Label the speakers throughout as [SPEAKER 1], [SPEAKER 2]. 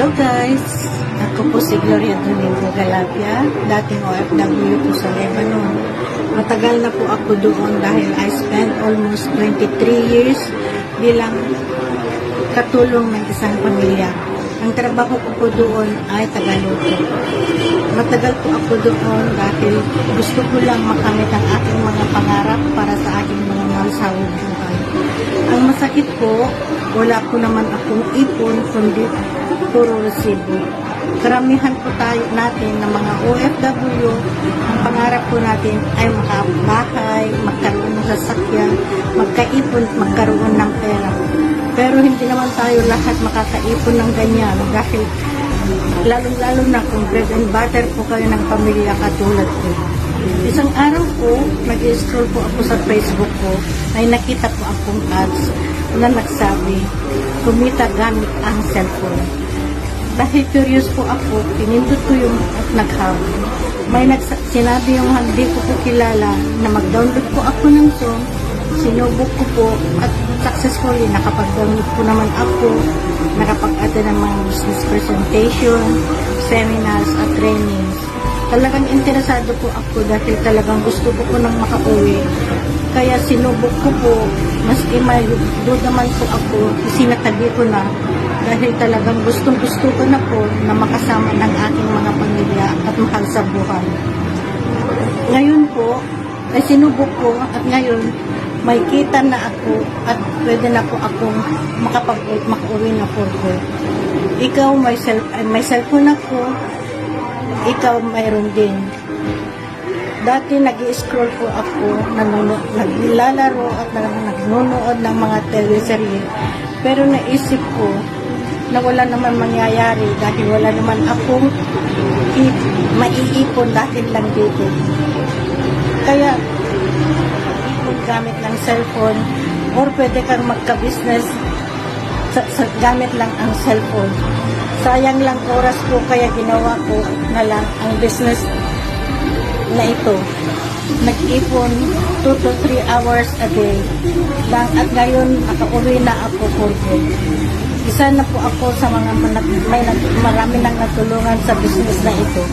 [SPEAKER 1] Hello guys, ako po si Gloria Domingo Galapia, dating OFW po sa Lebanon. Matagal na po ako doon dahil I spent almost 23 years bilang katulong ng isang pamilya. Ang trabaho ko po doon ay Tagaluto. Matagal po ako doon dahil gusto ko lang makamit ang aking mga pangarap para sa aking mga malusawang buhay. Ang masakit po, wala po naman akong ipon kundi puro resibo. Karamihan po tayo natin ng mga OFW, ang pangarap po natin ay makabahay, magkaroon ng sasakyan, magkaipon, magkaroon ng pera. Pero hindi naman tayo lahat makakaipon ng ganyan dahil lalong-lalo na kung bread and butter po kayo ng pamilya katulad ko. Isang araw po, nag-scroll po ako sa Facebook ko, ay nakita po akong ads na nagsabi, kumita gamit ang cellphone. Dahil curious po ako, pinindot ko yung at naghabi. May sinabi yung hindi ko po kilala na mag-download po ako ng song, sinubok ko po at successfully nakapag-download po naman ako, nakapag-attend ng mga business presentation, seminars at trainings. Talagang interesado po ako dahil talagang gusto ko nang makauwi. Kaya sinubok ko po, maski may doon naman po ako, isinatabi ko na dahil talagang gustong-gusto ko na po na makasama ng aking mga pamilya at mahal sa buhay. Ngayon po, ay sinubok ko at ngayon may kita na ako at pwede na po akong makauwi na po ko. Ikaw may cellphone ako, ikaw mayroon din. Dati nag-i-scroll po ako, naglalaro at nagnunood ng mga teleserye. Pero naisip ko na wala naman mangyayari dahil wala naman akong maiipon dahil lang dito. Kaya ipon gamit ng cellphone or pwede kang magka-business gamit lang ang cellphone. Sayang lang oras ko kaya ginawa ko na lang ang business na ito. Nag-ipon 2 to 3 hours a day lang at ngayon nakauwi na ako for good. Isa na po ako sa mga marami nang natulungan sa business na ito.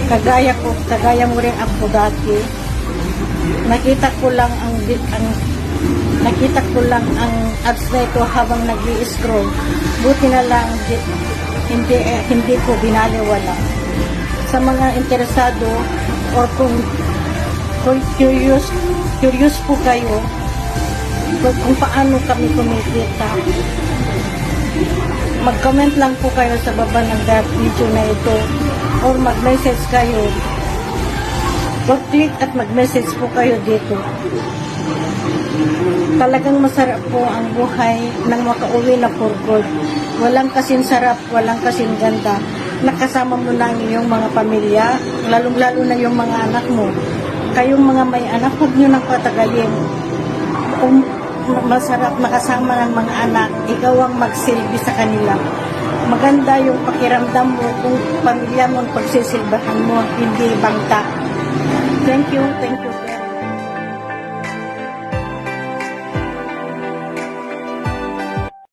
[SPEAKER 1] Kagaya mo rin ako dati. Nakita ko lang ang ads na ito habang nag-i-scroll. Buti na lang hindi ko binaliwala. Sa mga interesado or kung curious po kayo kung paano kami kumikita, mag-comment lang po kayo sa baba ng video na ito or mag-message kayo or click at mag-message po kayo dito. Talagang masarap po ang buhay ng makauwi na for good. Walang kasing sarap, walang kasing ganda. Nakasama mo na ang iyong mga pamilya, lalong-lalo na yung mga anak mo. Kayong mga may anak, huwag nyo nang patagalin. Kung masarap nakasama ng mga anak, ikaw ang magsilbi sa kanila. Maganda yung pakiramdam mo kung pamilya mo ang pagsisilbahan mo, hindi bangta. Thank you, thank you.